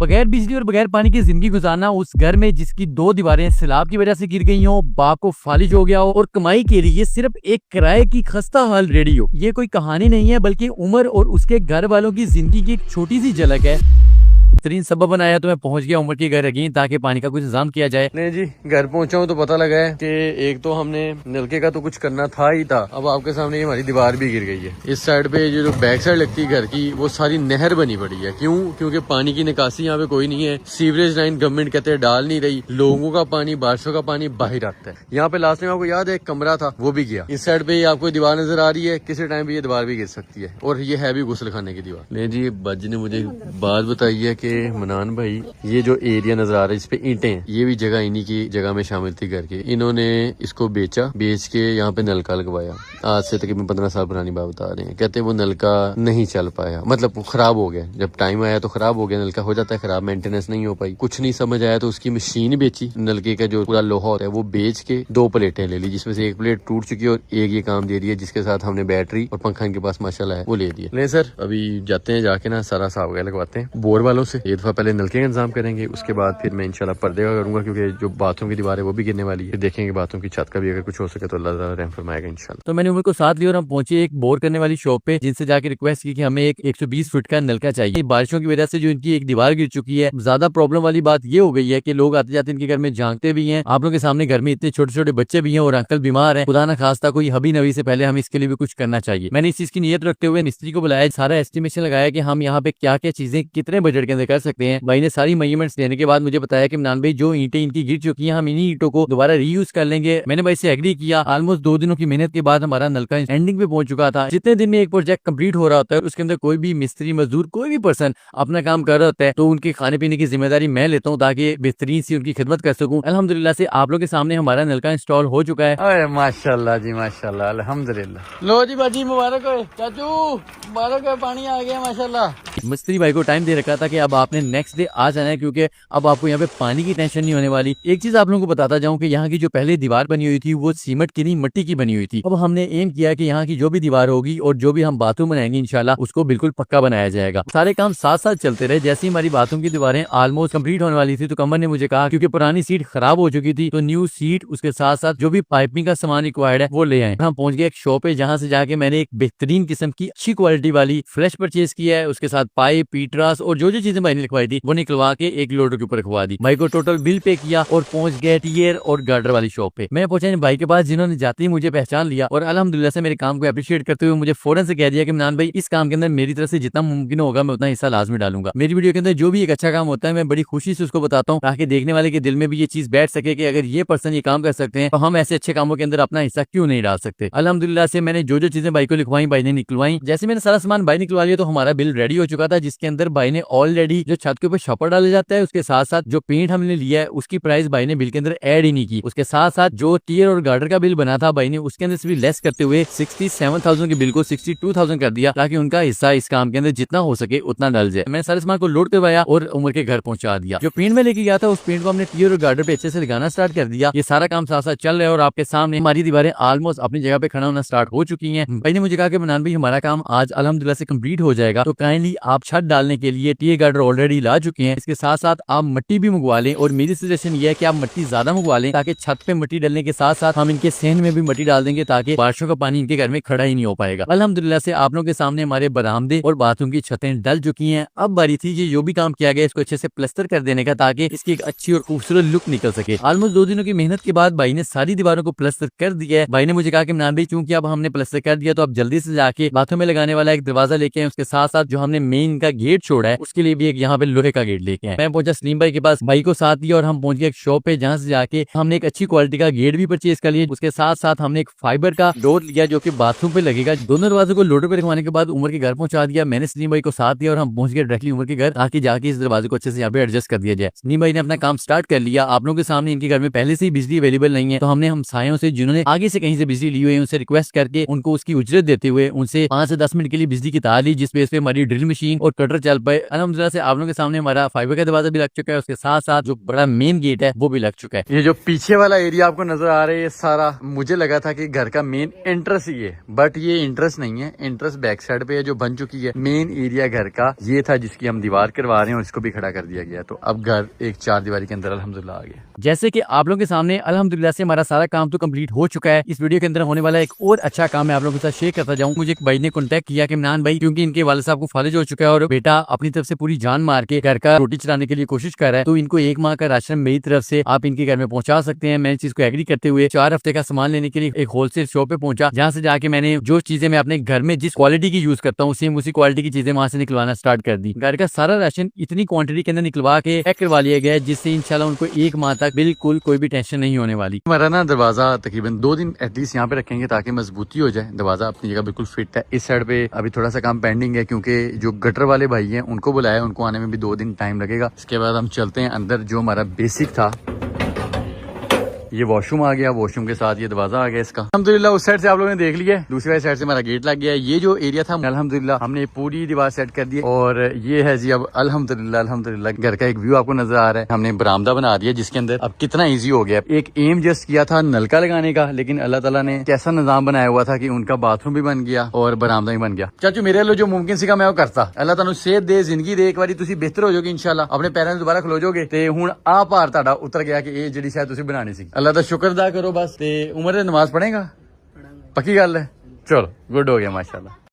बगैर बिजली और बगैर पानी की जिंदगी गुजारना उस घर में जिसकी 2 दीवारें सैलाब की वजह से गिर गई हो, बाप को फालिज हो गया हो और कमाई के लिए सिर्फ एक किराए की खस्ता हाल रेडी हो। ये कोई कहानी नहीं है बल्कि उमर और उसके घर वालों की जिंदगी की एक छोटी सी झलक है। बेहतरीन सबब बनाया तो मैं पहुंच गया उमर के घर अगेन ताकि पानी का कुछ इंतजाम किया जाए। नहीं जी, घर पहुंचा हूं तो पता लगा है कि एक तो हमने नलके का तो कुछ करना था ही था। अब आपके सामने ये हमारी दीवार भी गिर गई है। इस साइड पे जो बैक साइड लगती है घर की वो सारी नहर बनी पड़ी है। क्यों? क्योंकि पानी की निकासी यहाँ पे कोई नहीं है। सीवरेज लाइन गवर्नमेंट कहते हैं डाल नहीं रही। लोगों का पानी, बारिशों का पानी बाहर आता है। यहाँ पे लास्ट में आपको याद है एक कमरा था, वो भी गया। इस साइड पे आपको दीवार नजर आ रही है, किसी टाइम भी ये दीवार भी गिर सकती है और ये है भी गुस्ल खाने की दीवार। नहीं जी, बज ने मुझे बात बताई है कि मनान भाई ये जो एरिया नजर आ रहा है इस पे ईंटें हैं, ये भी जगह इन्हीं की जगह में शामिल थी घर के। इन्होंने इसको बेचा, बेच के यहाँ पे नलका लगवाया। आज से तकरीबन 15 साल पुरानी बात बता रहे हैं। कहते हैं वो नलका नहीं चल पाया, मतलब वो खराब हो गया। जब टाइम आया तो खराब हो गया। नलका हो जाता है खराब, मेंटेनेंस नहीं हो पाई, कुछ नहीं समझ आया तो उसकी मशीन बेची। नलके का जो पूरा लोहा होता है वो बेच के 2 प्लेटें ले ली, जिसमें से एक प्लेट टूट चुकी है और एक ये काम दे रही है, जिसके साथ हमने बैटरी और पंखा इनके पास माशाल्लाह है वो ले दिया। ले सर, अभी जाते हैं, जाके ना सारा साफ वगैरह लगवाते हैं बोर वालों से। ये दफा पहले नलके का इंतजाम करेंगे, उसके बाद फिर मैं इंशाल्लाह पर्दे का करूंगा, क्योंकि जो बाथरूम की दीवार है वो भी गिरने वाली है। देखेंगे बाथरूम की छत का भी अगर कुछ हो सके तो अल्लाह ताला रहम फरमाएगा इंशाल्लाह। तो मैंने उम्र को साथ लिया और हम पहुंचे एक बोर करने वाली शॉप पे, जिनसे जाके रिक्वेस्ट की कि हमें एक 120 फुट का नलका चाहिए। बारिशों की वजह से जो इनकी एक दीवार गिर चुकी है, ज्यादा प्रॉब्लम वाली बात ये हो गई है कि लोग आते जाते इनके घर में झांकते भी हैं। आप लोगों के सामने घर में इतने छोटे छोटे बच्चे भी हैं और अंकल बीमार है। खुदा ना खास्ता कोई हबी नबी से पहले हम इसके लिए भी कुछ करना चाहिए। मैंने इस चीज की नियत रखते हुए मिस्त्री को बुलाया, सारा एस्टिमेशन लगाया कि हम यहाँ पे क्या क्या चीजें कितने बजट के अंदर कर सकते हैं। भाई ने सारी मेजरमेंट्स देने के बाद मुझे बताया कि इमरान भाई जो ईंटें इनकी गिर चुकी हैं हम इन्हीं ईंटों को दोबारा रीयूज कर लेंगे। मैंने भाई से एग्री किया। ऑलमोस्ट 2 दिनों की मेहनत के बाद हमारा नलका एंडिंग पे पहुंच चुका था। जितने दिन में एक प्रोजेक्ट कंप्लीट हो रहा होता है उसके अंदर कोई भी मिस्त्री, मजदूर, कोई भी पर्सन अपना काम कर रहा होता है तो उनके खाने पीने की जिम्मेदारी मैं लेता हूँ ताकि बेहतरीन सी उनकी खिदमत कर सकूँ। अल्हम्दुलिल्लाह से आप लोग के सामने हमारा नलका इंस्टॉल हो चुका है। अरे माशाल्लाह जी, माशाल्लाह, अल्हम्दुलिल्लाह। लो जी बाजी, मुबारक हो चाचू, मुबारक हो, पानी आ गया माशाल्लाह। मिस्त्री भाई को टाइम दे रखा था कि अब आपने नेक्स्ट डे आ जाना है, क्योंकि अब आपको यहाँ पे पानी की टेंशन नहीं होने वाली। एक चीज आप लोगों को बताता जाऊं कि यहाँ की जो पहले दीवार बनी हुई थी वो सीमेंट की नहीं, मिट्टी की बनी हुई थी। अब हमने एम किया कि यहाँ की जो भी दीवार होगी और जो भी हम बाथरूम बनाएंगे इंशाल्लाह उसको बिल्कुल पक्का बनाया जाएगा। सारे काम साथ साथ चलते रहे। जैसे ही हमारी बाथरूम की दीवारें ऑलमोस्ट कंप्लीट होने वाली थी तो कमर ने मुझे कहा, क्योंकि पुरानी सीट खराब हो चुकी थी, तो न्यू सीट उसके साथ साथ जो भी पाइपिंग का सामान रिक्वायर्ड है वो ले आए। हम पहुंच गए एक शॉप है जहाँ से जाके मैंने एक बेहतरीन किस्म की अच्छी क्वालिटी वाली फ्रेश परचेज किया है। उसके साथ पाइप, पीटरास और जो चीजें भाई ने लिखवाई थी वो निकलवा के एक लोडर के ऊपर रखवा दी। भाई को टोटल बिल पे किया और पहुंच गए टीयर और गार्डर वाली शॉप पे। मैं पहुंचा भाई के पास, जिन्होंने जाते ही मुझे पहचान लिया और अल्हम्दुलिल्लाह से मेरे काम को अप्रिशिएट करते हुए मुझे फौरन से कह दिया कि इमरान भाई इस काम के अंदर मेरी तरफ से जितना मुमकिन होगा मैं उतना हिस्सा लाजमी डालूंगा। मेरी वीडियो के अंदर जो भी एक अच्छा काम होता है मैं बड़ी खुशी से उसको बताता हूँ ताकि देखने वाले के दिल में भी ये चीज बैठ सके कि अगर ये पर्सन ये काम कर सकते हैं तो हम ऐसे अच्छे कामों के अंदर अपना हिस्सा क्यों नहीं डाल सकते। अल्हम्दुलिल्लाह से मैंने जो चीजें भाई को लिखवाई भाई ने निकलवाई। जैसे मैंने सारा सामान भाई निकलवा लिया तो हमारा बिल रेडी हो चुका था, जिसके अंदर भाई ने ऑलरेडी जो छत के ऊपर शॉपर डाला जाता है उसके साथ साथ जो पेंट हमने लिया है उसकी प्राइस भाई ने बिल के अंदर ऐड ही नहीं की। उसके साथ साथ जो टीयर और गार्डर का बिल बना था भाई ने उसके अंदर से भी लेस करते हुए 67,000 के बिल को 62,000 कर दिया ताकि उनका हिस्सा इस काम के अंदर जितना हो सके उतना डल जाए। मैंने सारे सामान को लोड करवाया और उमर के घर पहुंचा दिया। जो पेंट में लेके गया था उस पेंट को हमने टीयर और गार्डर पे अच्छे से लगाना स्टार्ट कर दिया। ये सारा काम साथ साथ चल रहा है और आपके सामने हमारी दीवारें ऑलमोस्ट अपनी जगह पे खड़ा होना स्टार्ट हो चुकी है। भाई ने मुझे कहा कि मनान भाई हमारा काम आज अल्हम्दुलिल्लाह से कंप्लीट हो जाएगा, तो काइंडली आप छत डालने के लिए टीयर गार्डर ऑलरेडी ला चुके हैं। इसके साथ साथ आप मिट्टी भी मंगवा लें और मेरी सजेशन ये है कि आप मिट्टी ज्यादा मंगवा लें ताकि छत पे मिट्टी डालने के साथ साथ हम इनके सहन में भी मिट्टी डाल देंगे ताकि बारिशों का पानी इनके घर में खड़ा ही नहीं हो पाएगा। अल्हम्दुलिल्लाह से आप लोगों के सामने हमारे बरामदे और बाथरूम की छतें डल चुकी हैं। अब बारी थी ये जो भी काम किया गया इसको अच्छे से प्लस्तर कर देने का ताकि इसकी एक अच्छी और खूबसूरत लुक निकल सके। ऑलमोस्ट 2 दिनों की मेहनत के बाद भाई ने सारी दीवारों को प्लस्तर कर दिया है। भाई ने मुझे कहा कि इमरान भाई चूंकि अब हमने प्लस्तर कर दिया तो अब जल्दी से जाके बाथरूम में लगाने वाला एक दरवाजा लेके आए। उसके साथ साथ जो हमने मेन का गेट छोड़ा है उसके लिए भी एक यहाँ पे लोहे का गेट लेके आए। मैं पहुंचा सलीम भाई के पास, भाई को साथ दिया और हम पहुंच गए एक शॉप पे जहाँ से जाके हमने एक अच्छी क्वालिटी का गेट भी परचेज कर लिया। उसके साथ साथ हमने एक फाइबर का डोर लिया जो कि बाथरूम पे लगेगा। दोनों दरवाजे को लोडर पे रखवाने के बाद उमर के घर पहुंचा दिया। मैंने सलीम भाई को साथ दिया और हम पहुंच गए डायरेक्टली उमर के घर ताकि जाके इस दरवाजे को अच्छे से यहाँ पे एडजस्ट कर दिया जाए। सलीम भाई ने अपना काम स्टार्ट कर लिया। आप लोगों के सामने इनके घर में पहले से ही बिजली अवेलेबल नहीं है तो हमने हमसायों से जिन्होंने आगे से कहीं से बिजली ली हुई है उनसे रिक्वेस्ट करके उनको उसकी उजरत देते हुए उनसे 5 से 10 मिनट के लिए बिजली की तार ली, जिस बेस पे हमारी ड्रिल मशीन मशीन और कटर चल पाए। अल्हम्दुलिल्लाह से आप लोगों के सामने हमारा फाइबर का दरवाजा भी लग चुका है, उसके साथ साथ जो बड़ा मेन गेट है वो भी लग चुका है। ये जो पीछे वाला एरिया आपको नजर आ रहा है, ये सारा मुझे लगा था कि घर का मेन एंट्रेंस ही है, बट ये एंट्रेंस नहीं है, एंट्रेंस बैक साइड पे है जो बन चुकी है। मेन एरिया घर का ये था जिसकी हम दीवार करवा रहे हैं और इसको भी खड़ा कर दिया गया, तो अब घर एक 4 दीवारी के अंदर अल्हम्दुलिल्लाह आ गया। जैसे कि आप लोगों के सामने अल्हम्दुलिल्लाह से हमारा सारा काम तो कंप्लीट हो चुका है। इस वीडियो के अंदर होने वाला एक और अच्छा काम मैं आप लोगों के साथ शेयर करता जाऊं। मुझे एक भाई ने कॉन्टैक्ट किया कि इमरान भाई, क्योंकि इनके वालिद साहब को फालिज हो चुका है और बेटा अपनी तरफ से पूरी जान मार के घर का रोटी चलाने के लिए कोशिश कर रहा है, तो इनको 1 माह का राशन मेरी तरफ से आप इनके घर में पहुंचा सकते हैं। मैं इस चीज को एग्री करते हुए 4 हफ्ते का सामान लेने के लिए एक होलसेल शॉप पे पहुंचा, जहां से जाके मैंने जो चीजें मैं अपने घर में जिस क्वालिटी की यूज करता हूँ सेम उसी क्वालिटी की चीजें वहां से निकलवाना स्टार्ट कर दी। घर का सारा राशन इतनी क्वांटिटी के अंदर निकलवा के पैक करवा लिया गया है, जिससे इंशाल्लाह उनको 1 माह तक बिल्कुल कोई भी टेंशन नहीं होने वाली। हमारा ना दरवाजा तकरीबन 2 दिन एटलीस्ट यहाँ पे रखेंगे ताकि मजबूती हो जाए। दरवाजा अपनी जगह बिल्कुल फिट है। इस साइड पे अभी थोड़ा सा काम पेंडिंग है क्योंकि जो गटर वाले भाई हैं उनको बुलाया, उनको आने में भी 2 दिन टाइम लगेगा। इसके बाद हम चलते हैं अंदर। जो हमारा बेसिक था, ये वॉशरूम आ गया, वॉशरूम के साथ ये दरवाजा आ गया इसका। अल्हम्दुलिल्लाह उस साइड से आप लोगों ने देख लिया, दूसरी वाली साइड से हमारा गेट लग गया है। ये जो एरिया था अल्हम्दुलिल्लाह हमने पूरी दीवार सेट कर दी और ये है जी अब अल्हम्दुलिल्लाह घर का एक व्यू आपको नजर आ रहा है। हमने बरामदा बना दिया जिसके अंदर अब कितना ईजी हो गया। एक एम जस्ट किया था नलका लगाने का, लेकिन अल्लाह ताला ने कैसा निजाम बनाया हुआ था कि उनका बाथरूम भी बन गया और बरामदा भी बन गया। चाचू मेरे लो जो मुमकिन सीखा मैं वो करता। अल्लाह ताला सेहत दे, जिंदगी दे, एक बारी तुसी बेहतर हो जाओगे इंशाल्लाह, अपने पैरों से दोबारा खलो जाओगे ते हुण आ भार तुहाडा उतर गया कि ये जिहड़ी शायद तुसी बनानी सी। अल्लाह दा शुक्र अदा करो बस। ते उमर नमाज पढ़ेगा, पक्की गल है। चलो गुड हो गया माशाल्लाह।